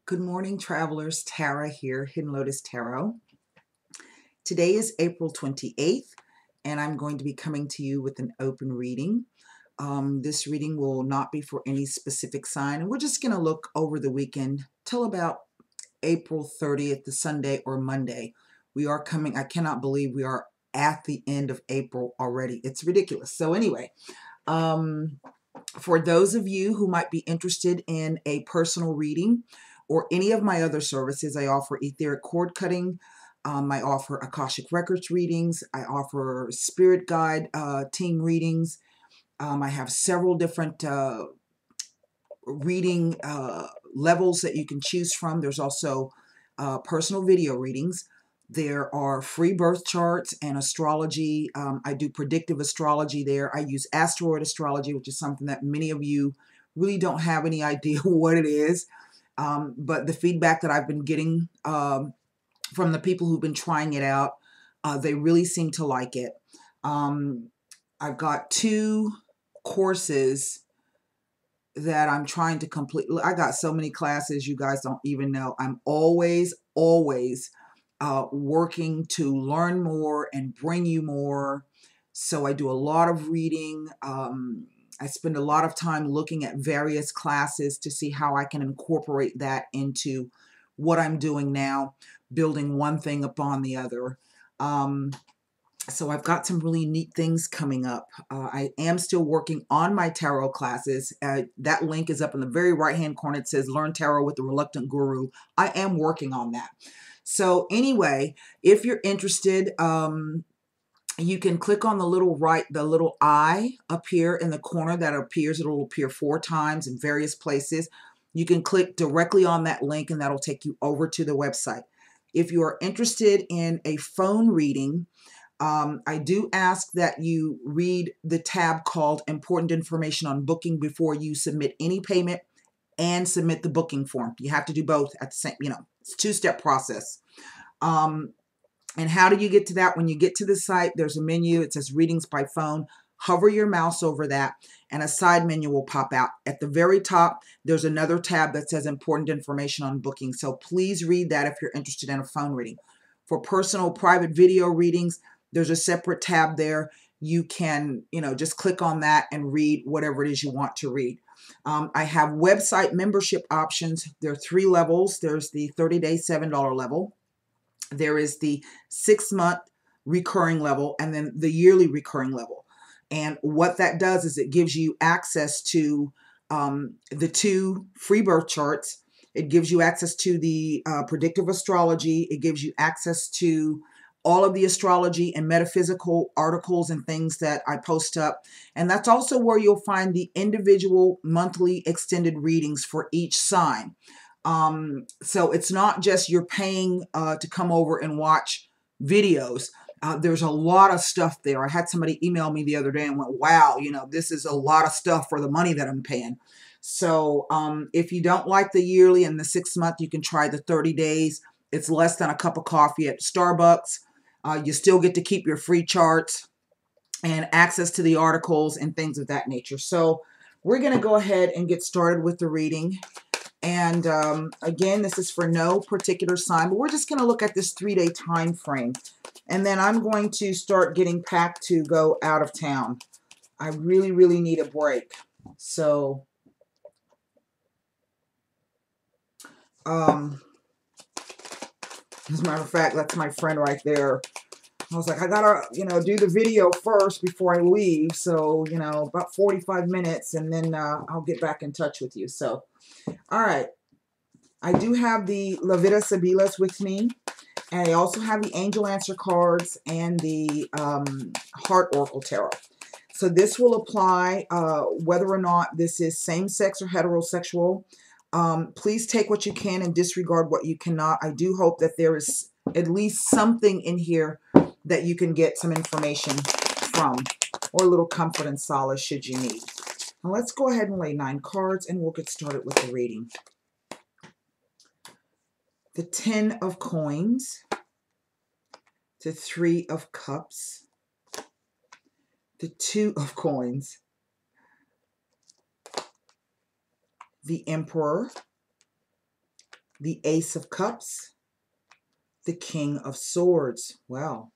Good morning, travelers. Tara here, Hidden Lotus Tarot. Today is April 28th, and I'm going to be coming to you with an open reading. This reading will not be for any specific sign, and we're just going to look over the weekend till about April 30th, the Sunday or Monday. We are coming, I cannot believe we are at the end of April already. It's ridiculous. So anyway, for those of you who might be interested in a personal reading or any of my other services, I offer etheric cord cutting. I offer Akashic Records readings. I offer spirit guide team readings. I have several different reading levels that you can choose from. There's also personal video readings. There are free birth charts and astrology. I do predictive astrology there. I use asteroid astrology, which is something that many of you really don't have any idea what it is. But the feedback that I've been getting from the people who've been trying it out, they really seem to like it. I've got 2 courses that I'm trying to complete. I got so many classes, you guys don't even know. I'm always working to learn more and bring you more. So I do a lot of reading. I spend a lot of time looking at various classes to see how I can incorporate that into what I'm doing now, building one thing upon the other. So I've got some really neat things coming up. I am still working on my tarot classes. That link is up in the very right-hand corner. It says Learn Tarot with the Reluctant Guru. I am working on that. So anyway, if you're interested, you can click on the little eye up here in the corner that appears. It'll appear 4 times in various places. You can click directly on that link and that'll take you over to the website. If you are interested in a phone reading, I do ask that you read the tab called Important Information on Booking before you submit any payment and submit the booking form. You have to do both at the same, it's a 2-step process. And how do you get to that? When you get to the site, there's a menu. It says Readings by Phone. Hover your mouse over that and a side menu will pop out. At the very top, there's another tab that says Important Information on Booking. So please read that if you're interested in a phone reading. For personal private video readings, there's a separate tab there. You can, just click on that and read whatever it is you want to read. I have website membership options. There are 3 levels. There's the 30-day $7 level. There is the 6-month recurring level and then the yearly recurring level. And what that does is it gives you access to the 2 free birth charts. It gives you access to the predictive astrology. It gives you access to all of the astrology and metaphysical articles and things that I post up. And that's also where you'll find the individual monthly extended readings for each sign. So it's not just you're paying to come over and watch videos. There's a lot of stuff there. I had somebody email me the other day and went, wow, this is a lot of stuff for the money that I'm paying. So if you don't like the yearly and the 6-month, you can try the 30 days. It's less than a cup of coffee at Starbucks. You still get to keep your free charts and access to the articles and things of that nature. So we're going to go ahead and get started with the reading. And again, this is for no particular sign, but we're just going to look at this 3-day time frame. And then I'm going to start getting packed to go out of town. I really, really need a break. So, as a matter of fact, that's my friend right there. I was like, I gotta, do the video first before I leave. So, about 45 minutes and then I'll get back in touch with you. So, all right. I do have the La Vida Sibilas with me. And I also have the Angel Answer cards and the Heart Oracle Tarot. So this will apply whether or not this is same-sex or heterosexual. Please take what you can and disregard what you cannot. I do hope that there is at least something in here that you can get some information from or a little comfort and solace should you need. Now let's go ahead and lay 9 cards and we'll get started with the reading. The 10 of Coins, the 3 of Cups, the 2 of Coins, the Emperor, the Ace of Cups, the King of Swords. Well,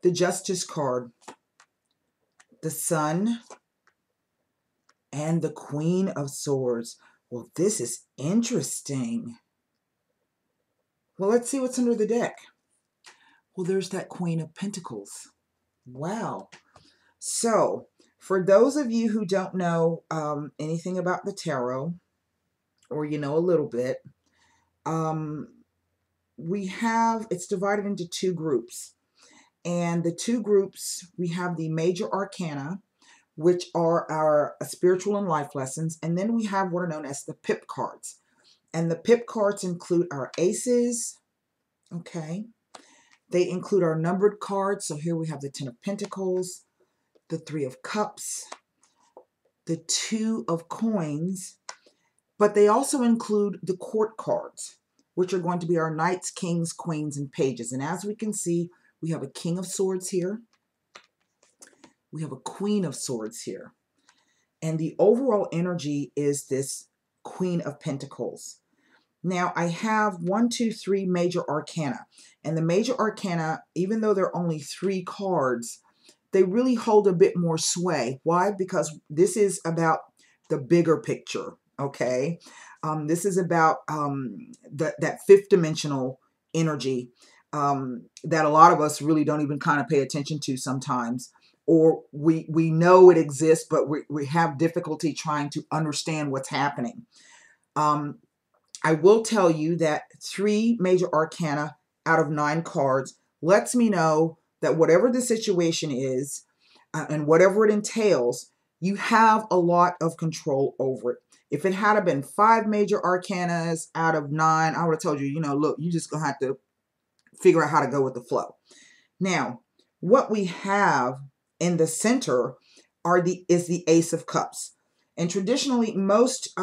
the Justice card, the Sun, and the Queen of Swords. Well, this is interesting. Well, let's see what's under the deck. Well, there's that Queen of Pentacles. Wow. So, for those of you who don't know anything about the tarot, or you know a little bit, it's divided into two groups. And the two groups, we have the major arcana, which are our spiritual and life lessons. And then we have what are known as the pip cards. And the pip cards include our aces. Okay. They include our numbered cards. So here we have the 10 of Pentacles, the 3 of Cups, the 2 of Coins. But they also include the court cards, which are going to be our knights, kings, queens, and pages. And as we can see, we have a King of Swords here. We have a Queen of Swords here. And the overall energy is this Queen of Pentacles. Now, I have 1, 2, 3 major arcana. And the major arcana, even though they're only 3 cards, they really hold a bit more sway. Why? Because this is about the bigger picture, okay? This is about that fifth dimensional energy that a lot of us really don't even kind of pay attention to sometimes. Or we know it exists, but we have difficulty trying to understand what's happening. I will tell you that 3 major arcana out of 9 cards lets me know that whatever the situation is and whatever it entails, you have a lot of control over it. If it had been 5 major arcanas out of 9, I would have told you, you know, look, you just gonna have to figure out how to go with the flow. Now, what we have in the center is the Ace of Cups. And traditionally, most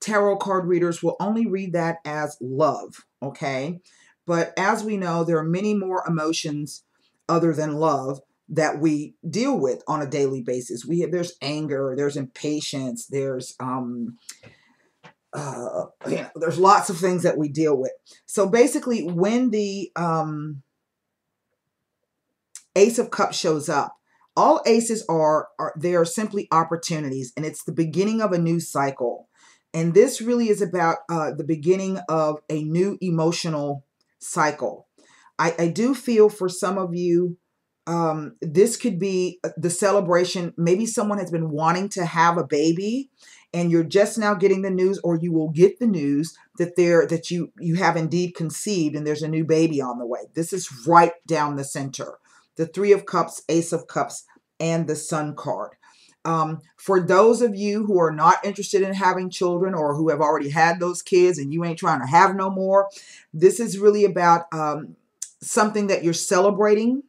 tarot card readers will only read that as love, okay? But as we know, there are many more emotions other than love that we deal with on a daily basis. There's anger, there's impatience, there's there's lots of things that we deal with. So basically, when the Ace of Cups shows up, all aces they are simply opportunities, and it's the beginning of a new cycle. And this really is about the beginning of a new emotional cycle. I do feel for some of you, this could be the celebration. Maybe someone has been wanting to have a baby and you're just now getting the news, or you will get the news that you have indeed conceived and there's a new baby on the way. This is right down the center. The 3 of Cups, Ace of Cups, and the Sun card. For those of you who are not interested in having children or who have already had those kids and you ain't trying to have no more, this is really about something that you're celebrating,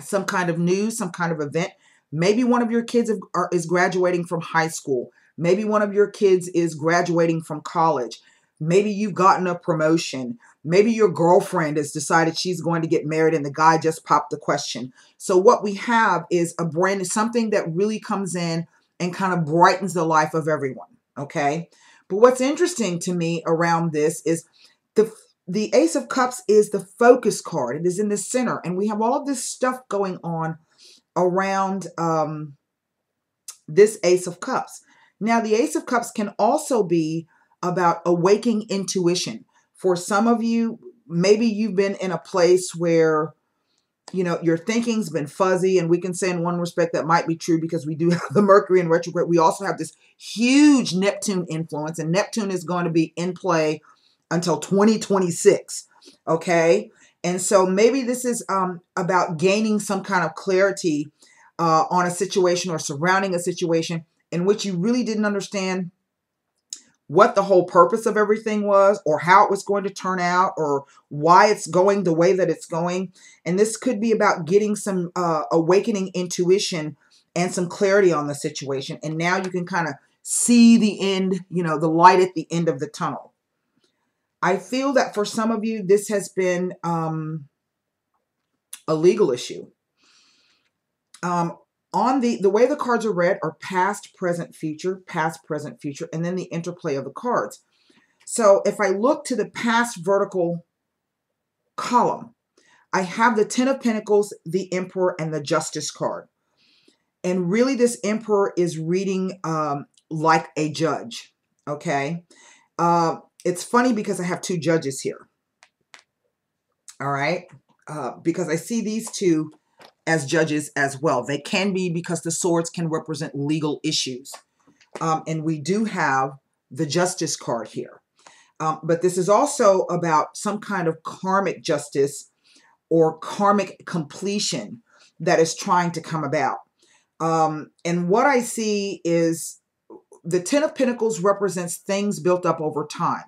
some kind of news, some kind of event. Maybe one of your kids is graduating from high school. Maybe one of your kids is graduating from college. Maybe you've gotten a promotion. Maybe your girlfriend has decided she's going to get married and the guy just popped the question. So what we have is something that really comes in and kind of brightens the life of everyone, okay? But what's interesting to me around this is the Ace of Cups is the focus card. It is in the center, and we have all of this stuff going on around this Ace of Cups. Now, the Ace of Cups can also be about awakening intuition. For some of you, maybe you've been in a place where, you know, your thinking's been fuzzy, and we can say in one respect that might be true because we do have the Mercury in retrograde. We also have this huge Neptune influence, and Neptune is going to be in play until 2026, okay? And so maybe this is about gaining some kind of clarity on a situation or surrounding a situation in which you really didn't understand what the whole purpose of everything was, or how it was going to turn out, or why it's going the way that it's going. And this could be about getting some awakening intuition and some clarity on the situation. And now you can kind of see the end, you know, the light at the end of the tunnel. I feel that for some of you, this has been a legal issue. On the way the cards are read are past, present, future, and then the interplay of the cards. So if I look to the past vertical column, I have the Ten of Pentacles, the Emperor, and the Justice card. And really this Emperor is reading like a judge, okay? It's funny because I have two judges here, all right? Because I see these two as judges as well. They can be because the swords can represent legal issues. And we do have the Justice card here. But this is also about some kind of karmic justice or karmic completion that is trying to come about. And what I see is the Ten of Pentacles represents things built up over time.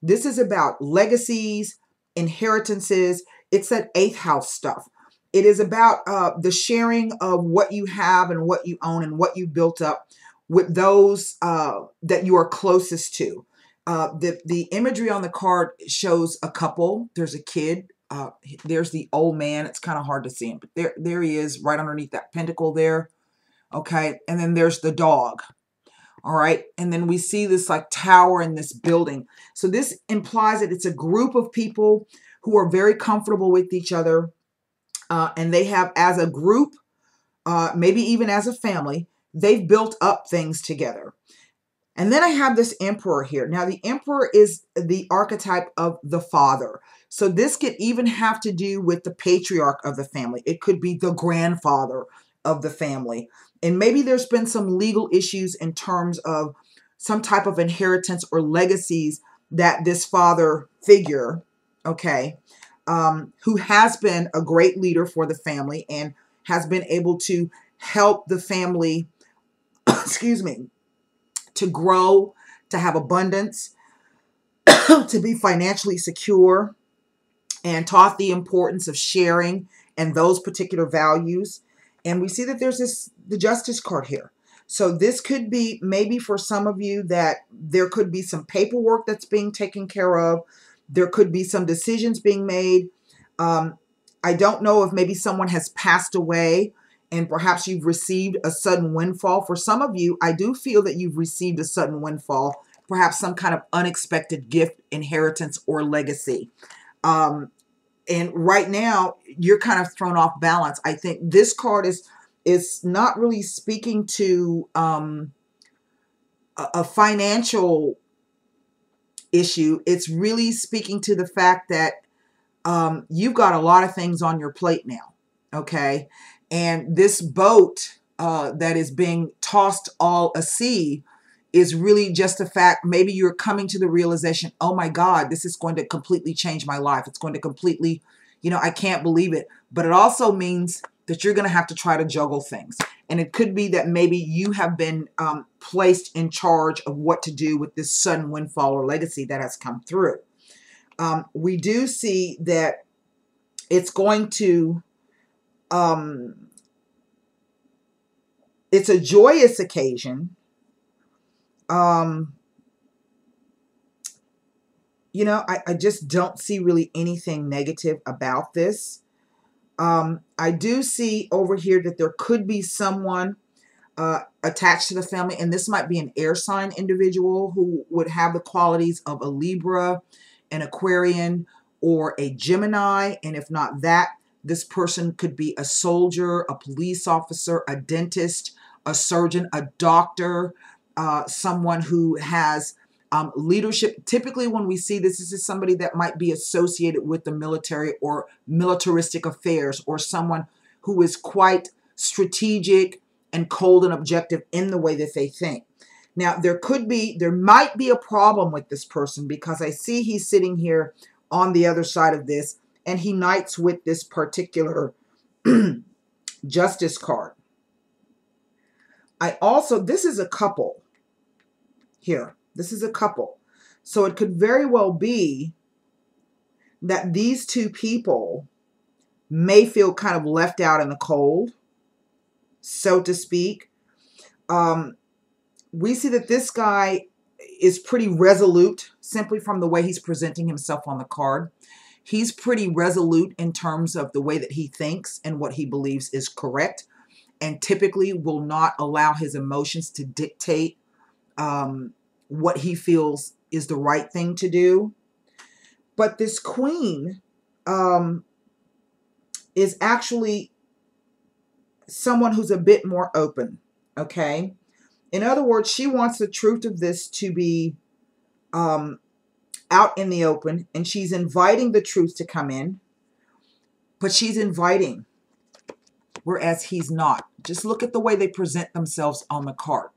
This is about legacies, inheritances. It's that 8th house stuff. It is about the sharing of what you have and what you own and what you built up with those that you are closest to. The imagery on the card shows a couple. There's a kid. There's the old man. It's kind of hard to see him, but there he is right underneath that pentacle there. Okay. And then there's the dog. All right. And then we see this like tower in this building. So this implies that it's a group of people who are very comfortable with each other. And they have, as a group, maybe even as a family, they've built up things together. And then I have this Emperor here. Now, the Emperor is the archetype of the father. So this could even have to do with the patriarch of the family. It could be the grandfather of the family. And maybe there's been some legal issues in terms of some type of inheritance or legacies that this father figure, okay, who has been a great leader for the family and has been able to help the family, excuse me, to grow, to have abundance, to be financially secure, and taught the importance of sharing and those particular values. And we see that there's the Justice card here. So this could be maybe for some of you that there could be some paperwork that's being taken care of. There could be some decisions being made. I don't know if maybe someone has passed away and perhaps you've received a sudden windfall. For some of you, I do feel that you've received a sudden windfall, perhaps some kind of unexpected gift, inheritance, or legacy. And right now, you're kind of thrown off balance. I think this card is not really speaking to a financial issue. It's really speaking to the fact that you've got a lot of things on your plate now, okay? And this boat that is being tossed all a sea is really just the fact, maybe you're coming to the realization, oh my God, this is going to completely change my life. It's going to completely, I can't believe it. But it also means that you're going to have to try to juggle things. And it could be that maybe you have been placed in charge of what to do with this sudden windfall or legacy that has come through. We do see that it's going to, it's a joyous occasion. I just don't see really anything negative about this. I do see over here that there could be someone attached to the family, and this might be an air sign individual who would have the qualities of a Libra, an Aquarian, or a Gemini. And if not that, this person could be a soldier, a police officer, a dentist, a surgeon, a doctor, someone who has leadership. Typically when we see this is somebody that might be associated with the military or militaristic affairs, or someone who is quite strategic and cold and objective in the way that they think. Now, there might be a problem with this person because I see he's sitting here on the other side of this and he knights with this particular Justice card. This is a couple here. This is a couple. So it could very well be that these two people may feel kind of left out in the cold, so to speak. We see that this guy is pretty resolute simply from the way he's presenting himself on the card. He's pretty resolute in terms of the way that he thinks and what he believes is correct. and typically will not allow his emotions to dictate what he feels is the right thing to do. But this queen is actually someone who's a bit more open, okay? In other words, she wants the truth of this to be out in the open, and she's inviting the truth to come in, but she's inviting, whereas he's not. Just look at the way they present themselves on the card.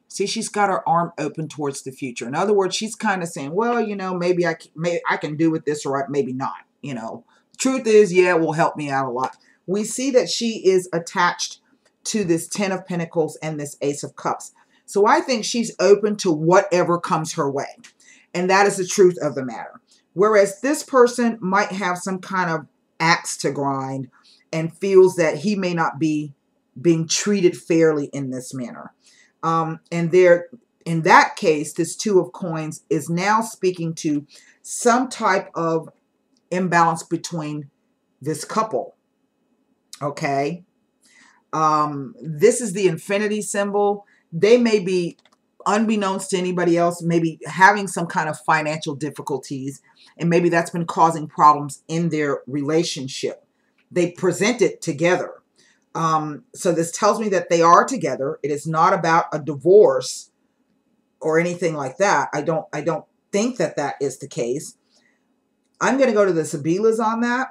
See, she's got her arm open towards the future. In other words, she's kind of saying, well, you know, maybe I can do with this, or maybe not. You know, truth is, yeah, it will help me out a lot. We see that she is attached to this 10 of Pentacles and this Ace of Cups. So I think she's open to whatever comes her way. And that is the truth of the matter. Whereas this person might have some kind of axe to grind and feels that he may not be being treated fairly in this manner. And there, in that case, this Two of Coins is now speaking to some type of imbalance between this couple. Okay. This is the infinity symbol. They may be, unbeknownst to anybody else, maybe having some kind of financial difficulties, and maybe that's been causing problems in their relationship. They present it together. So this tells me that they are together. It is not about a divorce or anything like that. I don't think that that is the case. I'm going to go to the Sabilas on that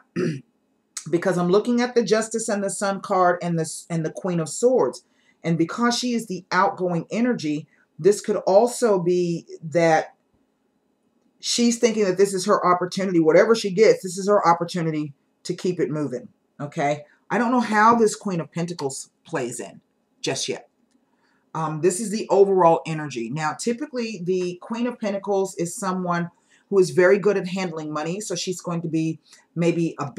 because I'm looking at the Justice and the Sun card and the Queen of Swords. And because she is the outgoing energy, this could also be that she's thinking that this is her opportunity. Whatever she gets, this is her opportunity to keep it moving. Okay. I don't know how this Queen of Pentacles plays in just yet. This is the overall energy. Now, typically, the Queen of Pentacles is someone who is very good at handling money. So she's going to be maybe a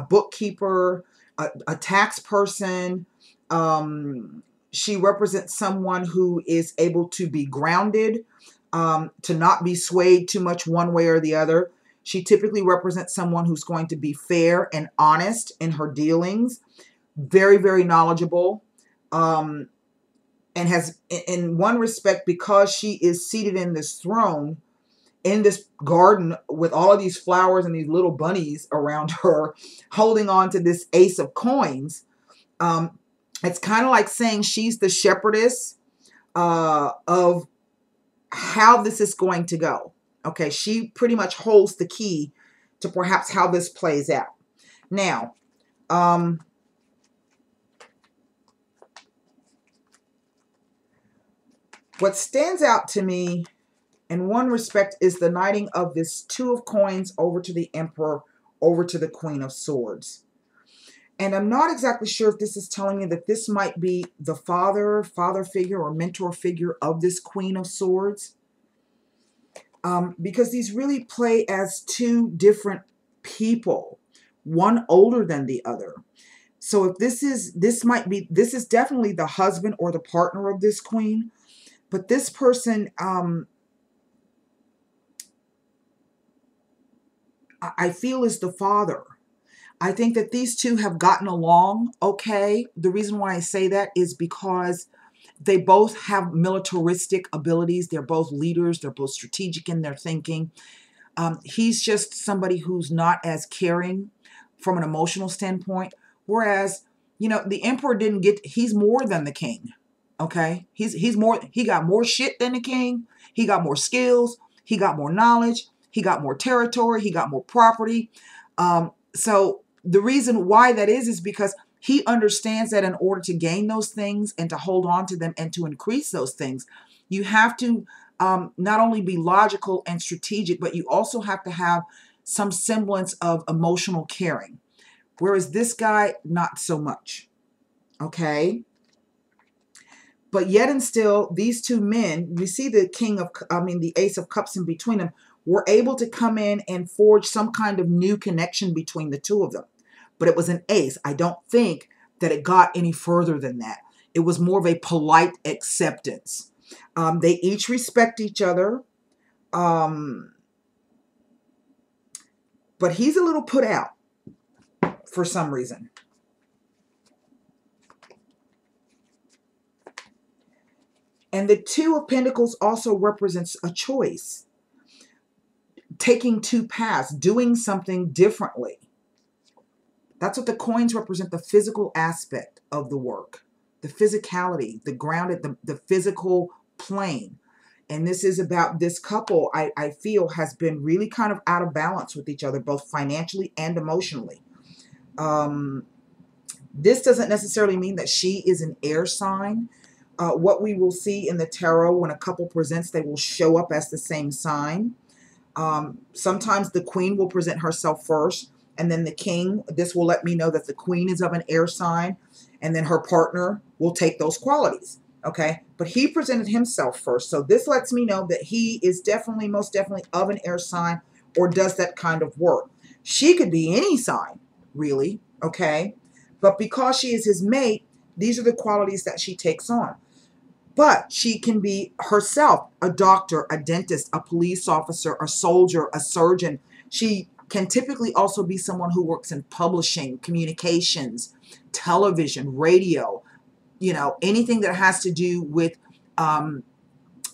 bookkeeper, a tax person. She represents someone who is able to be grounded, to not be swayed too much one way or the other. She typically represents someone who's going to be fair and honest in her dealings, very, very knowledgeable, and has, in one respect, because she is seated in this throne, in this garden with all of these flowers and these little bunnies around her, holding on to this Ace of Coins. It's kind of like saying she's the shepherdess of how this is going to go. Okay, she pretty much holds the key to perhaps how this plays out. Now, what stands out to me in one respect is the knighting of this Two of Coins over to the Emperor, over to the Queen of Swords. And I'm not exactly sure if this is telling me that this might be the father figure or mentor figure of this Queen of Swords. Because these really play as two different people, one older than the other. So if this is definitely the husband or the partner of this queen, but this person, I feel is the father. I think that these two have gotten along okay. The reason why I say that is because they both have militaristic abilities. They're both leaders. They're both strategic in their thinking. He's just somebody who's not as caring from an emotional standpoint. Whereas, you know, the Emperor he's more than the king. Okay. He got more shit than the king. He got more skills. He got more knowledge. He got more territory. He got more property. So the reason why that is because he understands that in order to gain those things and to hold on to them and to increase those things, you have to not only be logical and strategic, but you also have to have some semblance of emotional caring. Whereas this guy, not so much. Okay. But yet and still, these two men, we see the the Ace of Cups in between them, were able to come in and forge some kind of new connection between the two of them. But it was an ace. I don't think that it got any further than that. It was more of a polite acceptance. They each respect each other. But he's a little put out for some reason. And the Two of Pentacles also represents a choice. Taking two paths, doing something differently. That's what the coins represent, the physical aspect of the work. The physicality, the grounded, the physical plane. And this is about this couple, I feel, has been really kind of out of balance with each other, both financially and emotionally. This doesn't necessarily mean that she is an air sign. What we will see in the tarot, when a couple presents, they will show up as the same sign. Sometimes the queen will present herself first, and then the king. This will let me know that the queen is of an air sign, and then her partner will take those qualities. Okay, but he presented himself first, so this lets me know that he is definitely, most definitely, of an air sign or does that kind of work. She could be any sign, really. Okay, but because she is his mate, these are the qualities that she takes on. But she can be herself a doctor, a dentist, a police officer, a soldier, a surgeon. She can typically also be someone who works in publishing, communications, television, radio, you know, anything that has to do with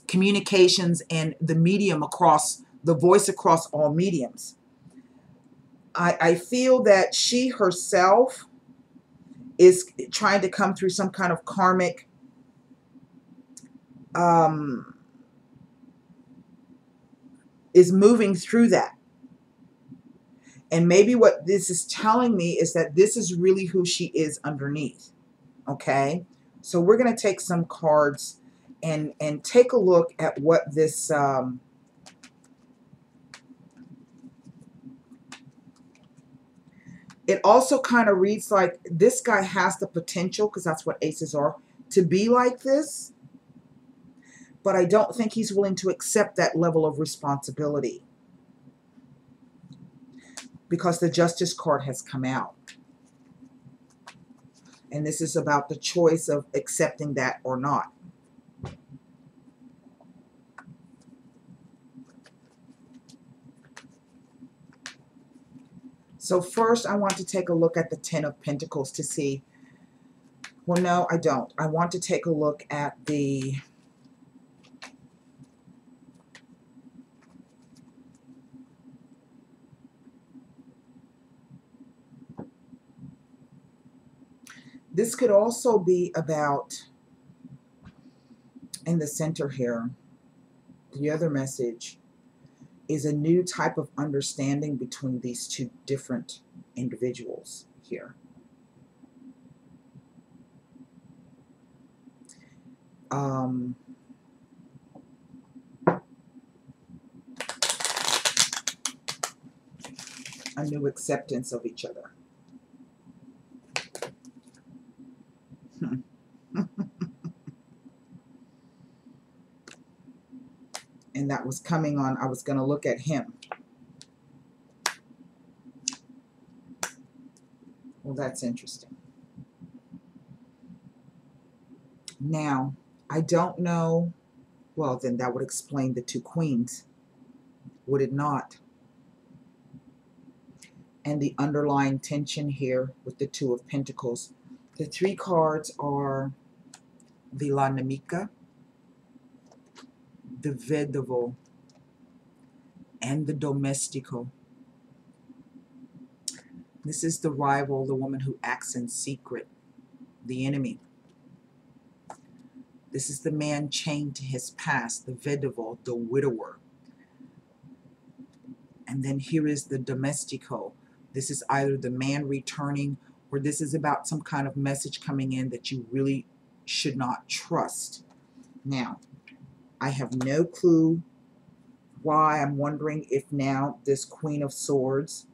communications and the medium across, the voice across all mediums. I feel that she herself is trying to come through some kind of karmic is moving through that. And maybe what this is telling me is that this is really who she is underneath. Okay, so we're going to take some cards and take a look at what this it also kind of reads like this guy has the potential, because that's what aces are, to be like this, but I don't think he's willing to accept that level of responsibility because the Justice card has come out. And this is about the choice of accepting that or not. So first I want to take a look at the Ten of Pentacles to see, well, no, I don't. I want to take a look at the this could also be about, in the center here, the other message is a new type of understanding between these two different individuals here. A new acceptance of each other. And that was coming on, I was going to look at him. Well, that's interesting. Now, I don't know, well, then that would explain the two queens, would it not? And the underlying tension here with the Two of Pentacles. The three cards are the La Namica, the Vedovo, and the Domestico. This is the rival, the woman who acts in secret, the enemy. This is the man chained to his past, the Vedovo, the widower. And then here is the Domestico. This is either the man returning, or this is about some kind of message coming in that you really should not trust. Now, I have no clue why. I'm wondering if now this Queen of Swords,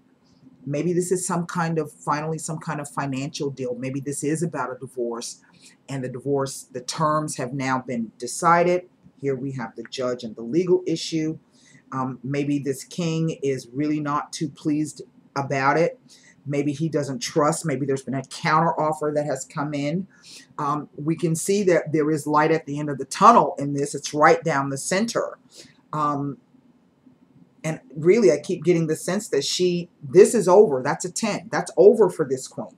maybe this is some kind of, finally, some kind of financial deal. Maybe this is about a divorce, and the divorce, the terms have now been decided. Here we have the judge and the legal issue. Maybe this king is really not too pleased about it. Maybe he doesn't trust. Maybe there's been a counter offer that has come in. We can see that there is light at the end of the tunnel in this. It's right down the center. And really, I keep getting the sense that this is over. That's a 10. That's over for this queen.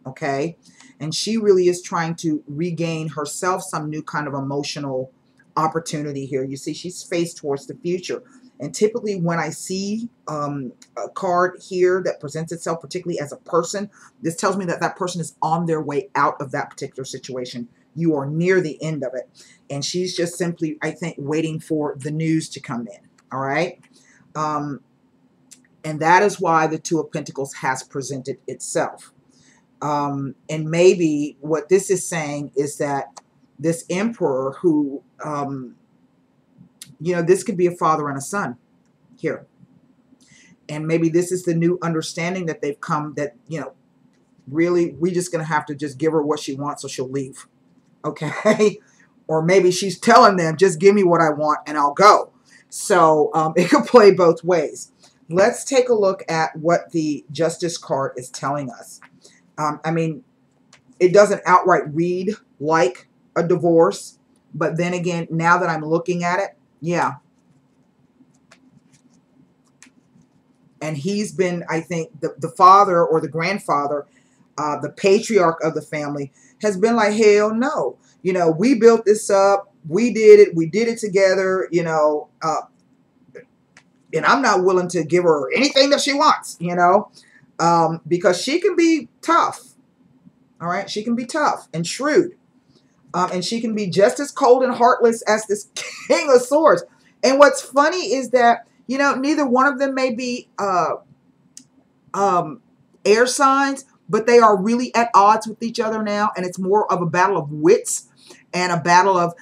Okay? And she really is trying to regain herself some new kind of emotional opportunity here. You see, she's faced towards the future. And typically when I see a card here that presents itself, particularly as a person, this tells me that that person is on their way out of that particular situation. You are near the end of it. And she's just simply, I think, waiting for the news to come in. All right. And that is why the Two of Pentacles has presented itself. And maybe what this is saying is that this Emperor who, you know, this could be a father and a son here. And maybe this is the new understanding that they've come, that, you know, really, we just going to have to just give her what she wants so she'll leave. Okay. Or maybe she's telling them, just give me what I want and I'll go. So it could play both ways. Let's take a look at what the Justice card is telling us. I mean, it doesn't outright read like a divorce, but then again, now that I'm looking at it, yeah. And he's been, I think, the father or the grandfather, the patriarch of the family, has been like, hell no. You know, we built this up. We did it together, you know, and I'm not willing to give her anything that she wants, you know, because she can be tough. All right. She can be tough and shrewd. And she can be just as cold and heartless as this King of Swords. And what's funny is that, you know, neither one of them may be air signs, but they are really at odds with each other now. And it's more of a battle of wits and a battle of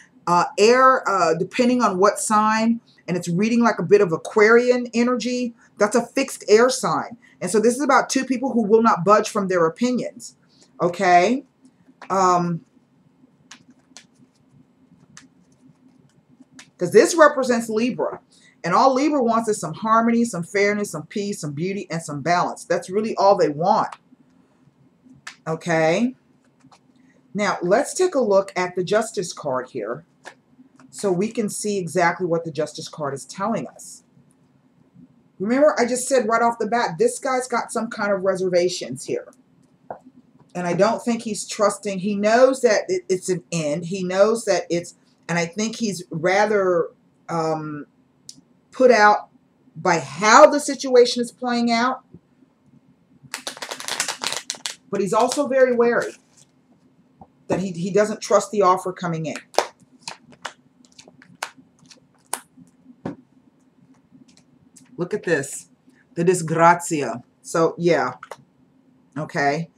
air, depending on what sign. And it's reading like a bit of Aquarian energy. That's a fixed air sign. And so this is about two people who will not budge from their opinions. Okay. Because this represents Libra. And all Libra wants is some harmony, some fairness, some peace, some beauty, and some balance. That's really all they want. Okay. Now, let's take a look at the Justice card here so we can see exactly what the Justice card is telling us. Remember, I just said right off the bat, this guy's got some kind of reservations here. And I don't think he's trusting. He knows that it's an end. He knows that it's, and I think he's rather put out by how the situation is playing out. But he's also very wary that he doesn't trust the offer coming in. Look at this. The disgrazia. So, yeah. Okay.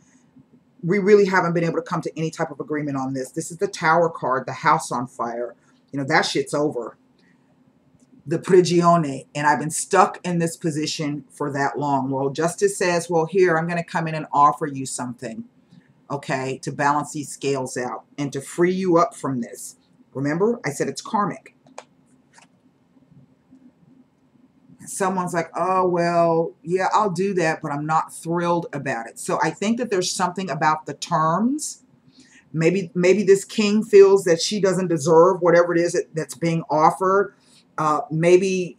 We really haven't been able to come to any type of agreement on this. This is the Tower card, the house on fire. You know, that shit's over. The prigione. And I've been stuck in this position for that long. Well, Justice says, well, here, I'm going to come in and offer you something. Okay, to balance these scales out and to free you up from this. Remember, I said it's karmic. Someone's like, oh, well, yeah, I'll do that, but I'm not thrilled about it. So I think that there's something about the terms. Maybe this king feels that she doesn't deserve whatever it is that's being offered. Maybe,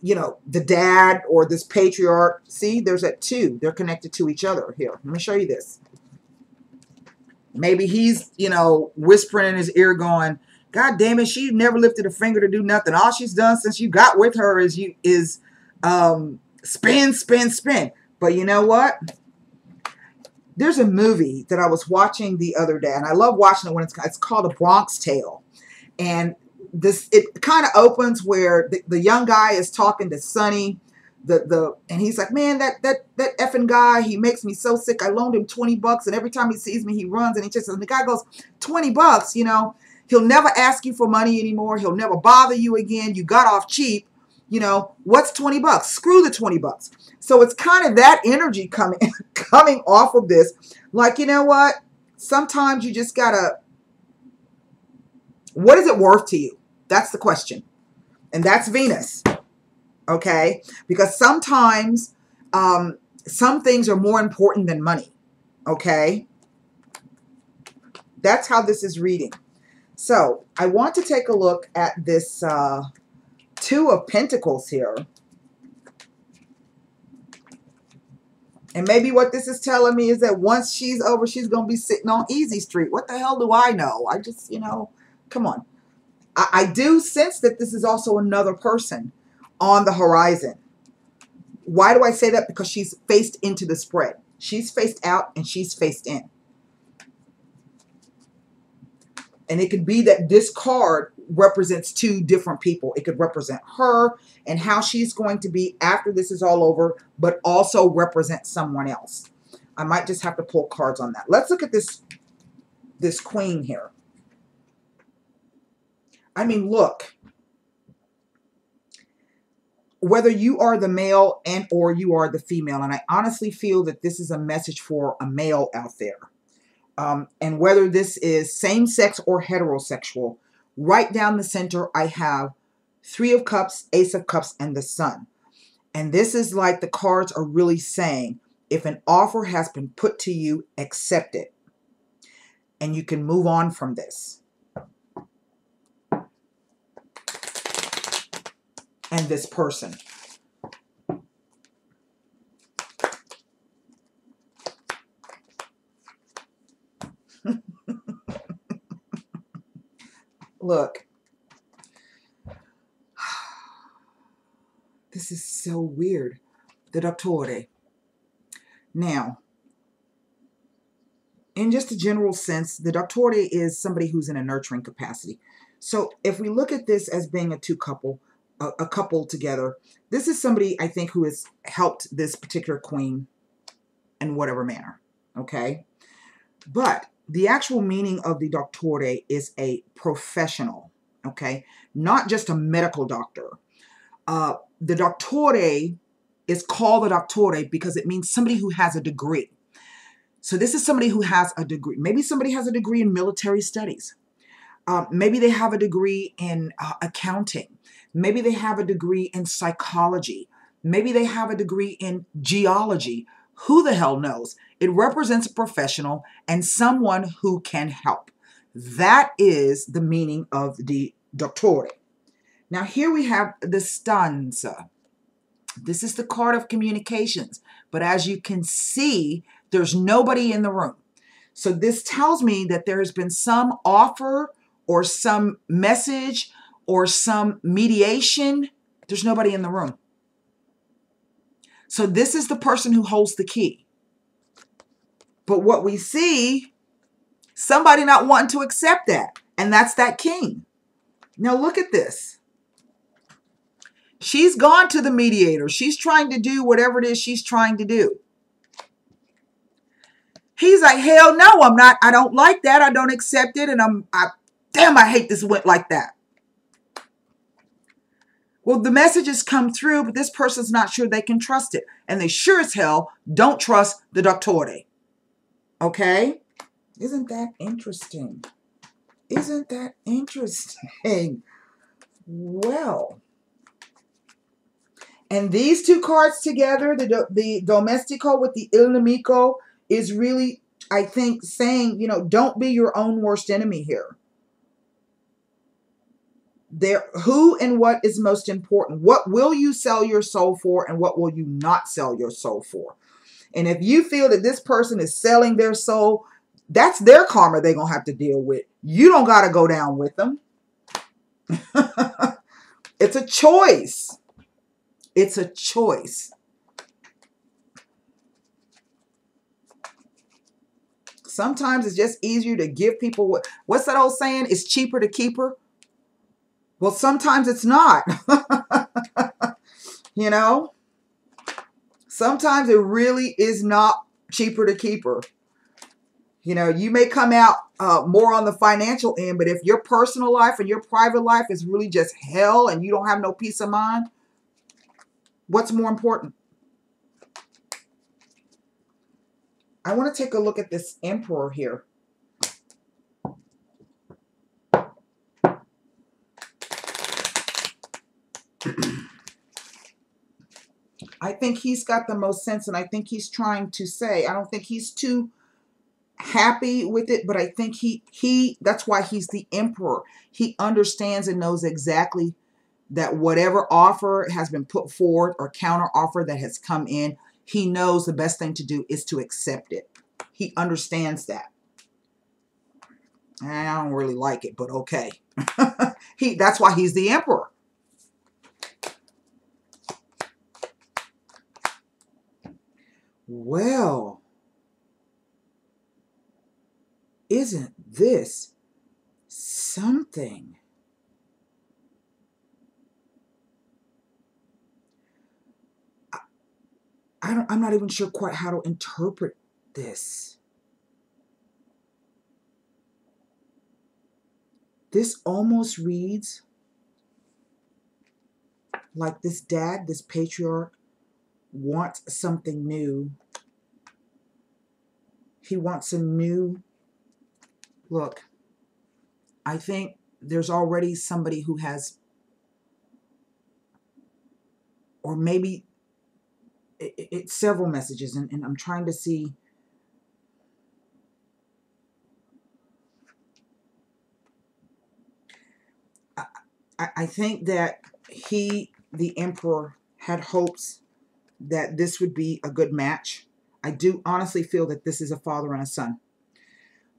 you know, the dad or this patriarch. See, there's that two. They're connected to each other here. Let me show you this. Maybe he's, you know, whispering in his ear going, God damn it, she never lifted a finger to do nothing. All she's done since you got with her is spin, spin, spin. But you know what? There's a movie that I was watching the other day, and I love watching it when it's called A Bronx Tale. And it kind of opens where the young guy is talking to Sonny, and he's like, man, that effing guy, he makes me so sick. I loaned him $20, and every time he sees me, he runs, and the guy goes, $20, you know. He'll never ask you for money anymore. He'll never bother you again. You got off cheap. You know, what's $20? Screw the $20. So it's kind of that energy coming off of this. Like, you know what? Sometimes you just gotta, what is it worth to you? That's the question. And that's Venus. Okay? Because sometimes some things are more important than money. Okay? That's how this is reading. So I want to take a look at this Two of Pentacles here. And maybe what this is telling me is that once she's over, she's going to be sitting on Easy Street. What the hell do I know? I just, you know, Come on. I do sense that this is also another person on the horizon. Why do I say that? Because she's faced into the spread. She's faced out and she's faced in. And it could be that this card represents two different people. It could represent her and how she's going to be after this is all over, but also represent someone else. I might just have to pull cards on that. Let's look at this queen here. I mean, look. Whether you are the male and or you are the female, and I honestly feel that this is a message for a male out there. And whether this is same-sex or heterosexual, right down the center, I have Three of Cups, Ace of Cups, and the Sun. And this is like the cards are really saying, if an offer has been put to you, accept it. And you can move on from this. And this person. Look. This is so weird. The Dottore. Now, in just a general sense, the Dottore is somebody who's in a nurturing capacity. So if we look at this as being a couple together, this is somebody I think who has helped this particular queen in whatever manner. Okay? But the actual meaning of the Dottore is a professional. Okay? Not just a medical doctor. The Dottore is called the Dottore because it means somebody who has a degree. So this is somebody who has a degree. Maybe somebody has a degree in military studies. Maybe they have a degree in accounting. Maybe they have a degree in psychology. Maybe they have a degree in geology. Who the hell knows? It represents a professional and someone who can help. That is the meaning of the Dottore. Now here we have the stanza. This is the card of communications. But as you can see, there's nobody in the room. So this tells me that there has been some offer or some message or some mediation. There's nobody in the room. So this is the person who holds the key. But what we see, somebody not wanting to accept that. And that's that king. Now look at this. She's gone to the mediator. She's trying to do whatever it is she's trying to do. He's like, hell no, I'm not. I don't like that. I don't accept it. And damn, I hate this went like that. Well, the messages come through, but this person's not sure they can trust it. And they sure as hell don't trust the Dottore. Okay? Isn't that interesting? Isn't that interesting? Well, and these two cards together, the Domestico with the Il Nemico, is really, I think, saying, you know, don't be your own worst enemy here. Who and what is most important? What will you sell your soul for and what will you not sell your soul for? And if you feel that this person is selling their soul, that's their karma they're going to have to deal with. You don't got to go down with them. It's a choice. It's a choice. Sometimes it's just easier to give people what's that old saying? It's cheaper to keep her. Well, sometimes it's not. You know? Sometimes it really is not cheaper to keep her. You know, you may come out more on the financial end, but if your personal life and your private life is really just hell and you don't have no peace of mind, what's more important? I want to take a look at this Emperor here. I think he's got the most sense, and I think he's trying to say, I don't think he's too happy with it, but I think that's why he's the Emperor. He understands and knows exactly that whatever offer has been put forward or counter offer that has come in, he knows the best thing to do is to accept it. He understands that. I don't really like it, but okay. That's why he's the emperor. Well, isn't this something? I'm not even sure quite how to interpret this. This almost reads like this dad, this patriarch, wants something new. He wants a new look. I think there's already somebody who has, or maybe it's several messages, and I'm trying to see. I think that he, the emperor, had hopes that this would be a good match. I do honestly feel that this is a father and a son.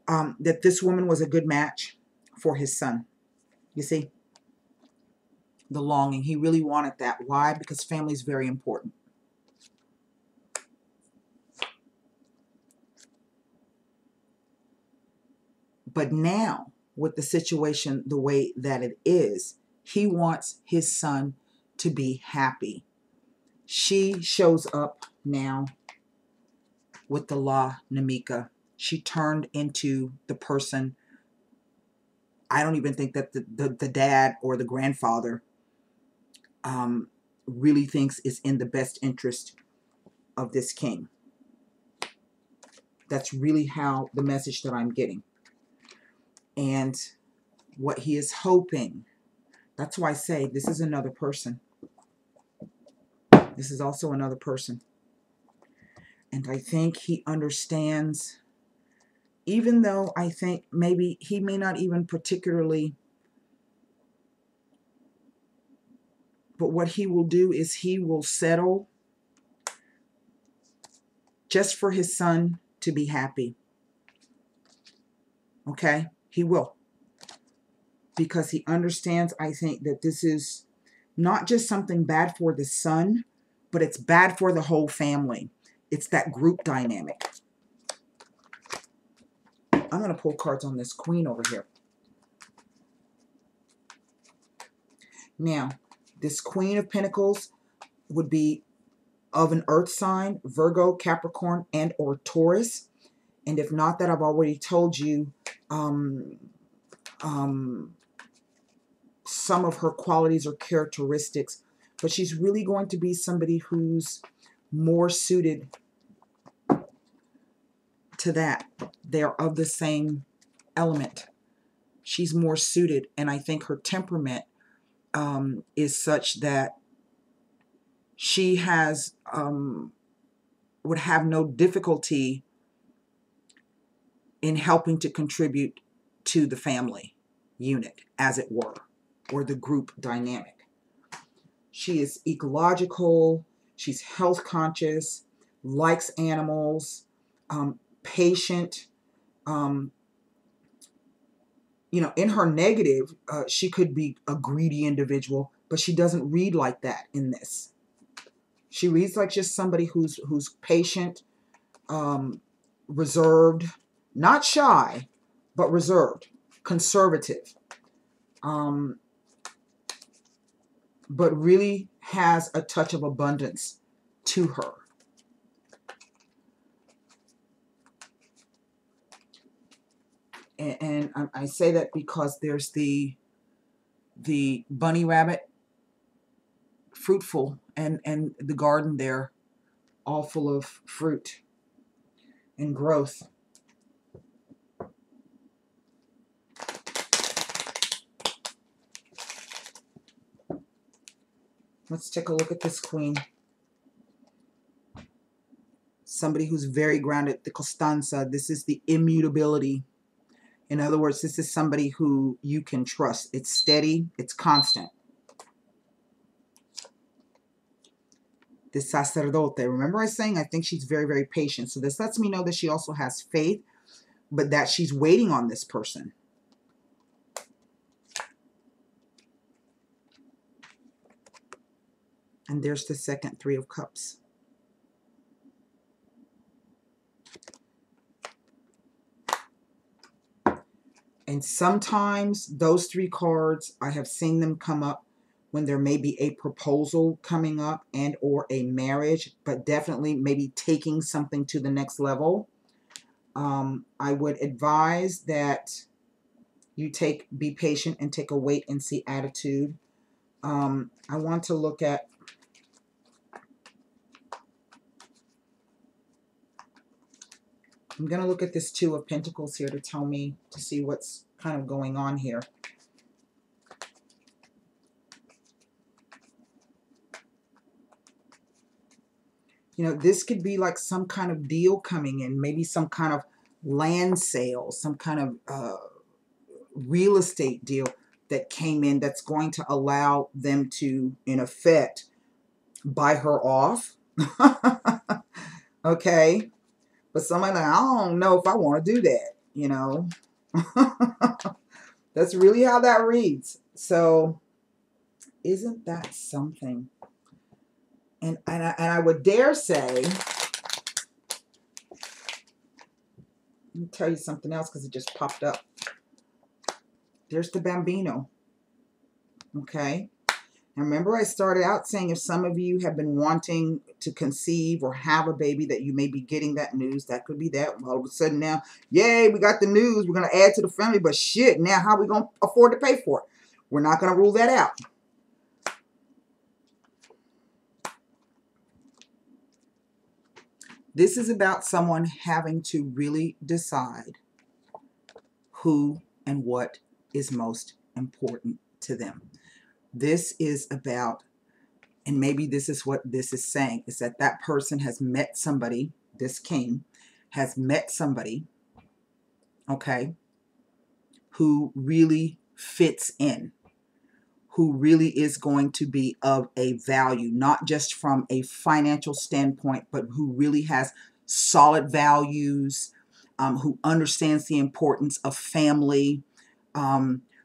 That this woman was a good match for his son. You see? The longing. He really wanted that. Why? Because family is very important. But now, with the situation the way that it is, he wants his son to be happy. She shows up now with the La Namika. She turned into the person. I don't even think that the dad or the grandfather really thinks is in the best interest of this king. That's really how the message that I'm getting. And what he is hoping, that's why I say this is another person. This is also another person. And I think he understands, even though I think maybe he may not even particularly, but what he will do is he will settle just for his son to be happy. Okay? He will. Because he understands, I think, that this is not just something bad for the son, but it's bad for the whole family. It's that group dynamic. I'm going to pull cards on this queen over here. Now, this Queen of Pentacles would be of an earth sign, Virgo, Capricorn, and or Taurus. And if not that, I've already told you some of her qualities or characteristics. But she's really going to be somebody who's more suited to that. They're of the same element. She's more suited. And I think her temperament is such that she has would have no difficulty in helping to contribute to the family unit, as it were, or the group dynamic. She is ecological, she's health conscious, likes animals, patient. You know, in her negative, she could be a greedy individual, but she doesn't read like that in this. She reads like just somebody who's patient, reserved, not shy, but reserved, conservative, but really has a touch of abundance to her. And I say that because there's the bunny rabbit, fruitful, and the garden there, all full of fruit and growth. Let's take a look at this queen. Somebody who's very grounded, the Costanza. This is the immutability. In other words, this is somebody who you can trust. It's steady, it's constant. The Sacerdote. Remember I was saying I think she's very, very patient. So this lets me know that she also has faith, but that she's waiting on this person. And there's the second Three of Cups. And sometimes those three cards, I have seen them come up when there may be a proposal coming up and or a marriage, but definitely maybe taking something to the next level. I would advise that you be patient and take a wait and see attitude. I want to look at, I'm going to look at this Two of Pentacles here to tell me, to see what's kind of going on here. You know, this could be like some kind of deal coming in, maybe some kind of land sale, some kind of real estate deal that came in that's going to allow them to, in effect, buy her off. Okay? But somebody like, I don't know if I want to do that, you know. That's really how that reads. So, isn't that something? And I would dare say, let me tell you something else because it just popped up. There's the Bambino. Okay? Now remember I started out saying if some of you have been wanting to conceive or have a baby, that you may be getting that news. That could be that. All of a sudden now, yay, we got the news. We're going to add to the family. But shit, now how are we going to afford to pay for it? We're not going to rule that out. This is about someone having to really decide who and what is most important to them. This is about, and maybe this is what this is saying, is that that person has met somebody, this king has met somebody, okay, who really fits in, who really is going to be of a value, not just from a financial standpoint, but who really has solid values, who understands the importance of family,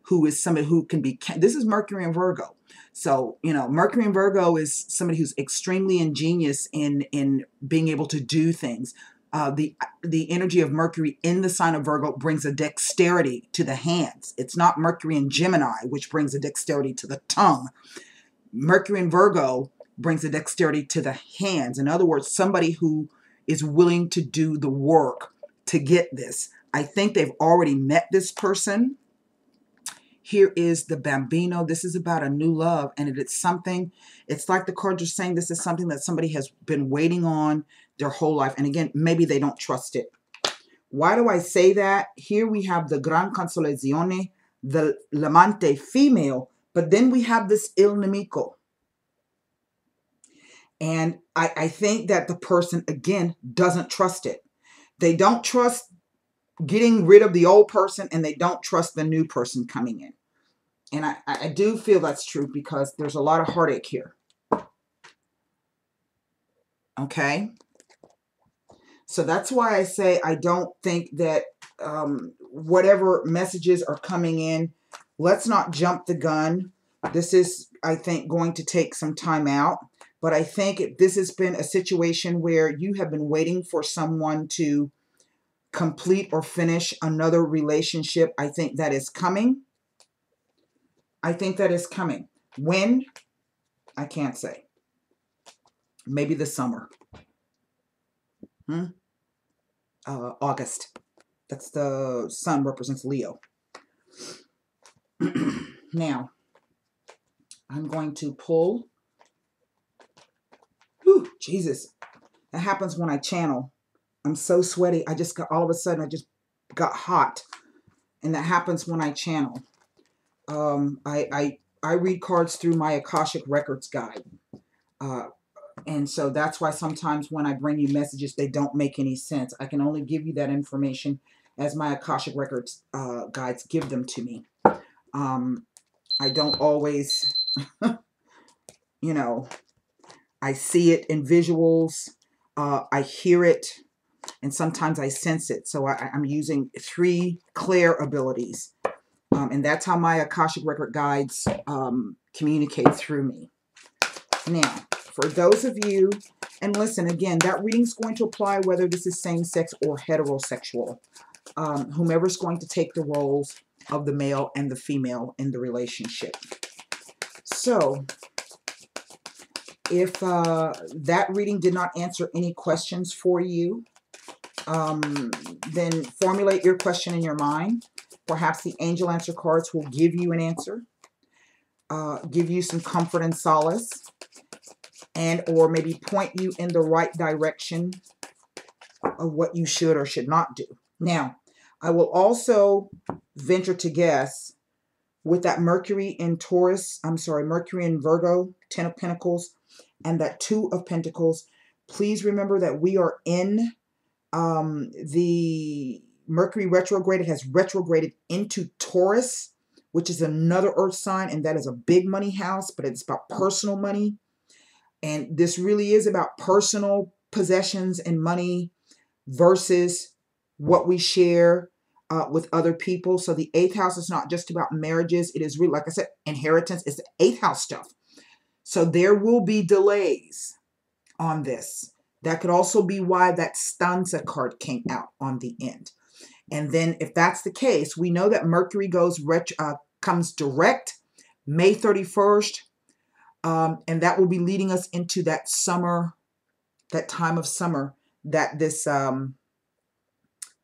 who is somebody who can be, this is Mercury and Virgo. So, you know, Mercury and Virgo is somebody who's extremely ingenious in being able to do things. The energy of Mercury in the sign of Virgo brings a dexterity to the hands. It's not Mercury in Gemini, which brings a dexterity to the tongue. Mercury in Virgo brings a dexterity to the hands. In other words, somebody who is willing to do the work to get this. I think they've already met this person. Here is the Bambino. This is about a new love, and it's something, it's like the cards are saying this is something that somebody has been waiting on their whole life. And again, maybe they don't trust it. Why do I say that? Here we have the Gran Consolazione, the L'amante female, but then we have this Il Nemico. And I think that the person, again, doesn't trust it. They don't trust getting rid of the old person, and they don't trust the new person coming in. And I do feel that's true because there's a lot of heartache here. Okay? So that's why I say I don't think that whatever messages are coming in, let's not jump the gun. This is, I think, going to take some time out. But I think this has been a situation where you have been waiting for someone to complete or finish another relationship. I think that is coming. I think that is coming. When? I can't say. Maybe the summer. August. That's the sun represents Leo. Now, I'm going to pull. Whew, Jesus. That happens when I channel. I'm so sweaty. I just got, all of a sudden, I just got hot. And that happens when I channel. I read cards through my Akashic Records guide. And so that's why sometimes when I bring you messages, they don't make any sense. I can only give you that information as my Akashic Records guides give them to me. I don't always, you know, I see it in visuals. I hear it. And sometimes I sense it. So I'm using 3 clair abilities. And that's how my Akashic Record guides communicate through me. Now, for those of you, and listen, again, that reading's going to apply whether this is same-sex or heterosexual. Whomever's going to take the roles of the male and the female in the relationship. So, if that reading did not answer any questions for you, then formulate your question in your mind. Perhaps the angel answer cards will give you an answer, give you some comfort and solace, and or maybe point you in the right direction of what you should or should not do. Now, I will also venture to guess with that Mercury in Taurus, Mercury in Virgo, 10 of Pentacles, and that 2 of Pentacles. Please remember that we are in the Mercury retrograde. It has retrograded into Taurus, which is another earth sign, and that is a big money house, but it's about personal money. And this really is about personal possessions and money versus what we share with other people. So the 8th house is not just about marriages. It is really, like I said, inheritance. It's the 8th house stuff. So there will be delays on this. That could also be why that stanza card came out on the end. And then if that's the case, we know that Mercury comes direct May 31st. And that will be leading us into that summer, that time of summer that this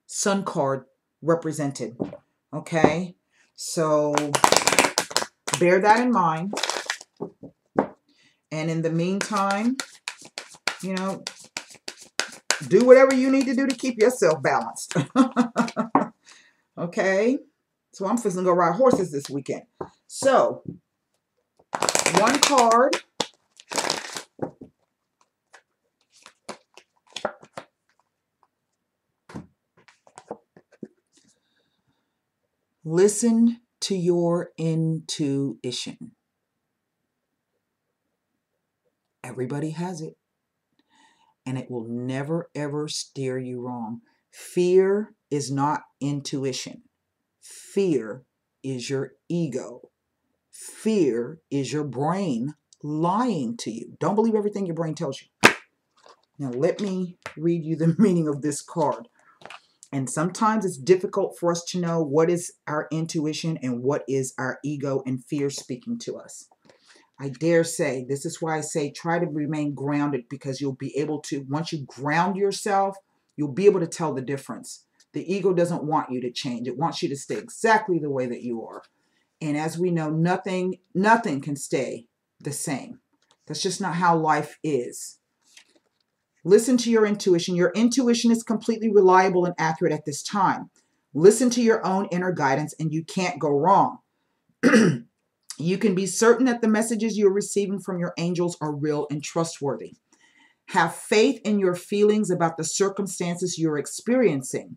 sun card represented. Okay, so bear that in mind. And in the meantime, you know, do whatever you need to do to keep yourself balanced. Okay, so I'm fixing to go ride horses this weekend. So, one card. Listen to your intuition. Everybody has it. And it will never, ever steer you wrong. Fear is not intuition. Fear is your ego. Fear is your brain lying to you. Don't believe everything your brain tells you. Now, let me read you the meaning of this card. And sometimes it's difficult for us to know what is our intuition and what is our ego and fear speaking to us. I dare say, this is why I say try to remain grounded, because you'll be able to, once you ground yourself, you'll be able to tell the difference. The ego doesn't want you to change. It wants you to stay exactly the way that you are. And as we know, nothing can stay the same. That's just not how life is. Listen to your intuition. Your intuition is completely reliable and accurate at this time. Listen to your own inner guidance and you can't go wrong. You can be certain that the messages you're receiving from your angels are real and trustworthy. Have faith in your feelings about the circumstances you're experiencing.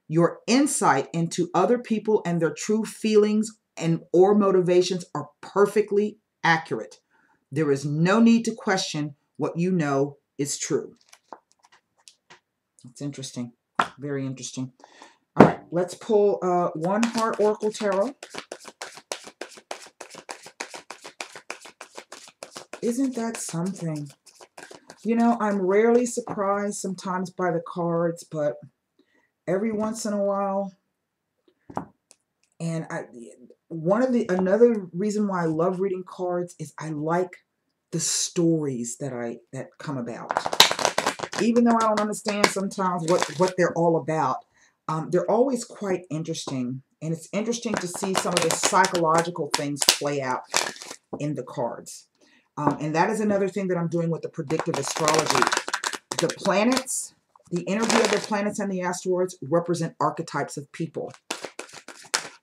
Your insight into other people and their true feelings and or motivations are perfectly accurate. There is no need to question what you know is true. That's interesting. Very interesting. All right, let's pull one Heart Oracle Tarot. Isn't that something? You know, I'm rarely surprised sometimes by the cards, but every once in a while, and another reason why I love reading cards is I like the stories that come about. Even though I don't understand sometimes what they're all about, they're always quite interesting. And it's interesting to see some of the psychological things play out in the cards. And that is another thing that I'm doing with the predictive astrology. The planets, the energy of the planets and the asteroids represent archetypes of people.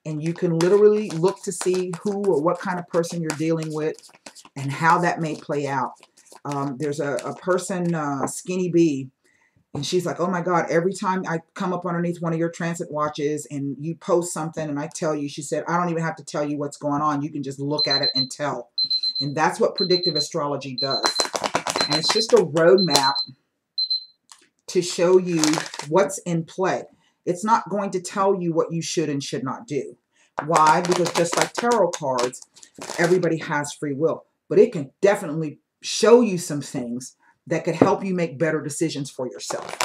And you can literally look to see who or what kind of person you're dealing with and how that may play out. There's a person, Skinny Bee, and she's like, oh my God, every time I come up underneath one of your transit watches and you post something and I tell you, she said, I don't even have to tell you what's going on. You can just look at it and tell. And that's what predictive astrology does. And it's just a roadmap to show you what's in play. It's not going to tell you what you should and should not do. Why? Because just like tarot cards, everybody has free will. But it can definitely show you some things that could help you make better decisions for yourself.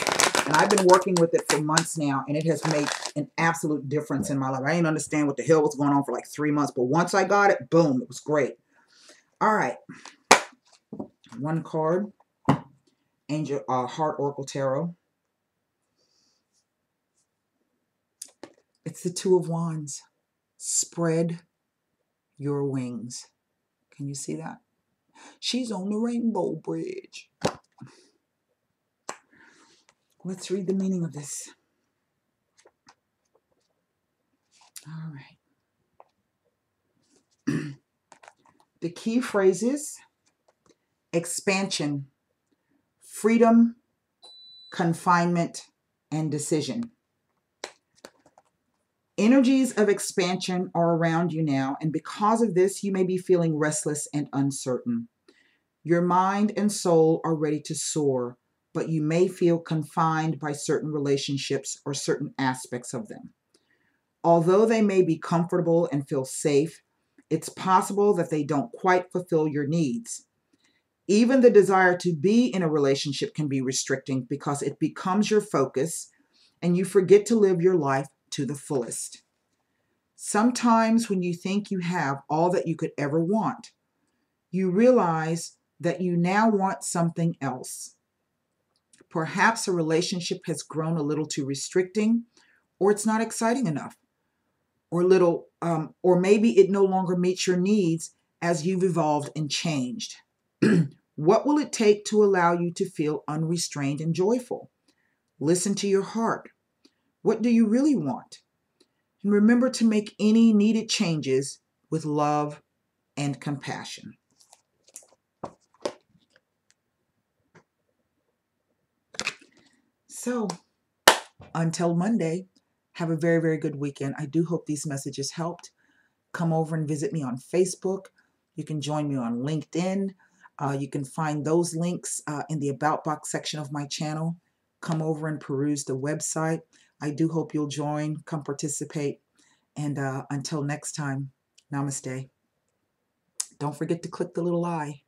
And I've been working with it for months now, and it has made an absolute difference in my life. I didn't understand what the hell was going on for like 3 months, but once I got it, boom, it was great. All right. One card, Angel Heart Oracle Tarot. It's the Two of Wands. Spread your wings. Can you see that? She's on the rainbow bridge. Let's read the meaning of this. All right. The key phrases: expansion, freedom, confinement, and decision. Energies of expansion are around you now, and because of this, you may be feeling restless and uncertain. Your mind and soul are ready to soar, but you may feel confined by certain relationships or certain aspects of them. Although they may be comfortable and feel safe, it's possible that they don't quite fulfill your needs. Even the desire to be in a relationship can be restricting because it becomes your focus and you forget to live your life to the fullest. Sometimes when you think you have all that you could ever want, you realize that you now want something else. Perhaps a relationship has grown a little too restricting, or it's not exciting enough, or maybe it no longer meets your needs as you've evolved and changed. What will it take to allow you to feel unrestrained and joyful? Listen to your heart. What do you really want? And remember to make any needed changes with love and compassion. So, until Monday, have a very, very good weekend. I do hope these messages helped. Come over and visit me on Facebook. You can join me on LinkedIn. You can find those links in the About Box section of my channel. Come over and peruse the website. I do hope you'll join, come participate. And until next time, namaste. Don't forget to click the little eye.